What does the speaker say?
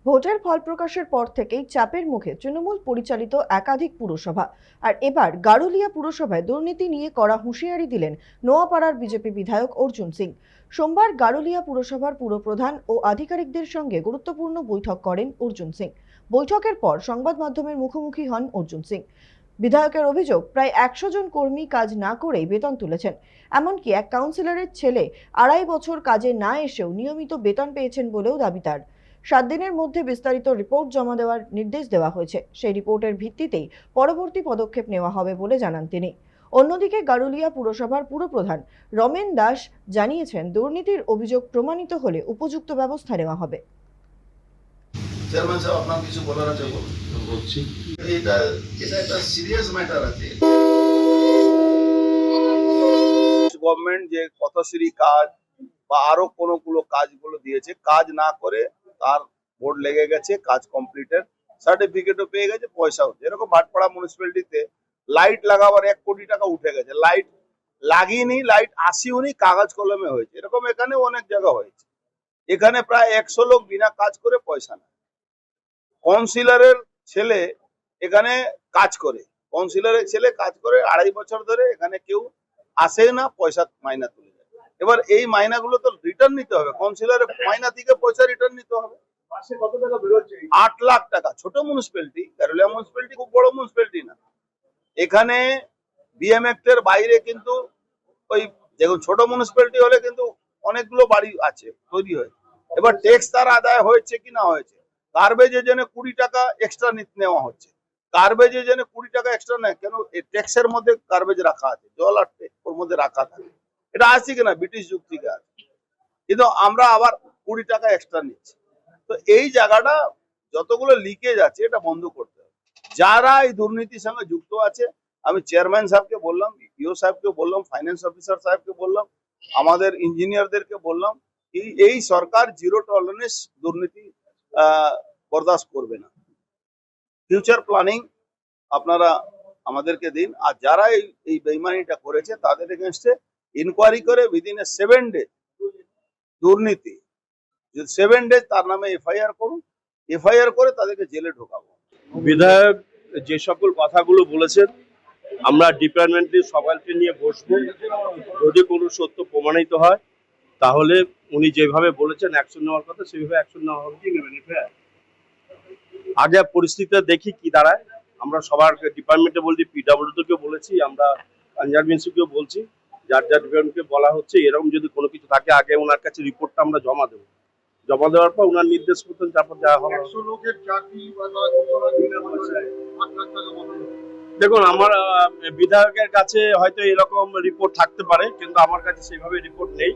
ভোটের ফল প্রকাশের পর থেকেই চাপের মুখে তৃণমূল পরিচালিত একাধিক পুরসভা। আর এবার গারুলিয়া পুরসভায় দুর্নীতি নিয়ে কড়া হুঁশিয়ারি দিলেন নোয়াপাড়ার বিজেপি বিধায়ক অর্জুন সিং। সোমবার গারুলিয়া পুরসভার পুরপ্রধান ও আধিকারিকদের সঙ্গে গুরুত্বপূর্ণ বৈঠক করেন অর্জুন সিং। বৈঠকের পর সংবাদ মাধ্যমের মুখোমুখি হন অর্জুন সিং। বিধায়কের অভিযোগ, প্রায় 100 জন কর্মী কাজ না করেই বেতন তুলেছেন। এমনকি এক কাউন্সিলরের ছেলে 2.5 বছর কাজে না এসেও নিয়মিত বেতন পেয়েছেন বলেও দাবি তার। 7 দিনের মধ্যে বিস্তারিত রিপোর্ট জমা দেওয়ার নির্দেশ দেওয়া হয়েছে। সেই রিপোর্টের ভিত্তিতেই পরবর্তী পদক্ষেপ নেওয়া হবে বলে জানান তিনি। অন্যদিকে গারুলিয়া পুরসভার পুরপ্রধান রমেন দাস জানিয়েছেন, দুর্নীতির অভিযোগ প্রমাণিত হলে উপযুক্ত ব্যবস্থা নেওয়া হবে। চেয়ারম্যান সাহেব, আপনার কিছু বলার আছে বলছি। এটা একটা সিরিয়াস ম্যাটার আছে। গভর্নমেন্ট যে পথশ্রী কাজ বা আরো কোনগুলো কাজগুলো দিয়েছে, কাজ না করে তার বোর্ড লেগে গেছে, কাজ কমপ্লিটেড, সার্টিফিকেটও পেয়ে গেছে, পয়সাও। যেরকম ভাটপাড়া মিউনিসিপ্যালিটিতে লাইট লাগাবার 1 কোটি টাকা উঠে গেছে, লাইট লাগিয়েনি, লাইট আসিওনি, কাগজ কলমে হয়েছে। এরকম এখানে অনেক জায়গা হয়েছে। এখানে প্রায় 100 লোক বিনা কাজ করে পয়সা নেয়। কাউন্সিলরের ছেলে এখানে কাজ করে, কাউন্সিলরের ছেলে কাজ করে 2.5 বছর ধরে, এখানে কেউ আসে না, পয়সা মাইনা তুলে যায়। এবার এই মাইনাগুলো তো রিটার্ন নিতে হবে, কাউন্সিলরের মাইনা থেকে পয়সা রিটার্ন নিতে হবে। মাসে কত টাকা বেরোচ্ছে? 8 লাখ টাকা। ছোট মিউনিসিপ্যালিটি, গারুলিয়া মিউনিসিপ্যালিটি খুব বড় মিউনিসিপ্যালিটি না। এখানে বিএম অ্যাক্টের বাইরে কিন্তু ওই দেখুন, ছোট মিউনিসিপ্যালিটি হলে কিন্তু অনেকগুলো বাড়ি আছে, তৈরি হয়েছে। এবার ট্যাক্স তার আদায় হয়েছে কি না হয়েছে। গার্বেজের জন্য 20 টাকা এক্সট্রা নেওয়া হচ্ছে। গার্বেজের জন্য 20 টাকা এক্সট্রা নেয় কেন? ট্যাক্সের মধ্যে গার্বেজ রাখা আছে, জল আর ওর মধ্যে রাখা থাকে। এটা আছে কিনা, ব্রিটিশ যুগ থেকে আছে। কিন্তু আমরা আবার 20 টাকা এক্সট্রা নিচ্ছি। তো এই জায়গাটা যতগুলো লিকেজ আছে, এটা বন্ধ করতে হবে। যারা এই দুর্নীতির সঙ্গে যুক্ত আছে, আমি চেয়ারম্যান সাহেবকে বললাম, ইও সাহেবকে বললাম, ফাইন্যান্স অফিসার সাহেবকে বললাম, আমাদের ইঞ্জিনিয়ারদেরকে বললাম, এই সরকার জিরো টলারেন্স দুর্নীতি বরদাস্ত করবে না। ফিউচার প্ল্যানিং আপনারা আমাদেরকে দিন। আর যারা এই বেইমানিটা করেছে তাদের এগেইনস্টে ইনকোয়ারি করে উইদিন 7 ডেজ দুর্নীতি, যদি 7 ডেজ তার নামে এফআইআর করুন, এফআইআর করে তাদেরকে জেলে ঢোকাবো। বিধায়ক যে সকল কথাগুলো বলেছেন, আমরা ডিপার্টমেন্টের সবাইকে নিয়ে বসবো। যদি কোনো সত্য প্রমাণিত হয় তাহলে উনি যেভাবে বলেছেন অ্যাকশন নেওয়ার কথা, সেভাবে অ্যাকশন নেওয়া হবে। কি নেবেন? আগে পরিস্থিতি দেখি কি দাঁড়ায়। আমরা সবার ডিপার্টমেন্টে বলছি, পিডব্লিউডিকেও বলেছি, আমরা কনজারভেন্সিকেও বলছি, যার যার ডিপার্টমেন্টকে বলা হচ্ছে এরকম যদি কোনো কিছু থাকে আগে ওনার কাছে রিপোর্টটা আমরা জমা দেবো। জমা দেওয়ার পর ওনার নির্দেশ মতন তারপর যাওয়া হবে। 100 লোকের চাকরি দেখুন, আমার বিধায়কের কাছে হয়তো এরকম রিপোর্ট থাকতে পারে, কিন্তু আমার কাছে সেইভাবে রিপোর্ট নেই।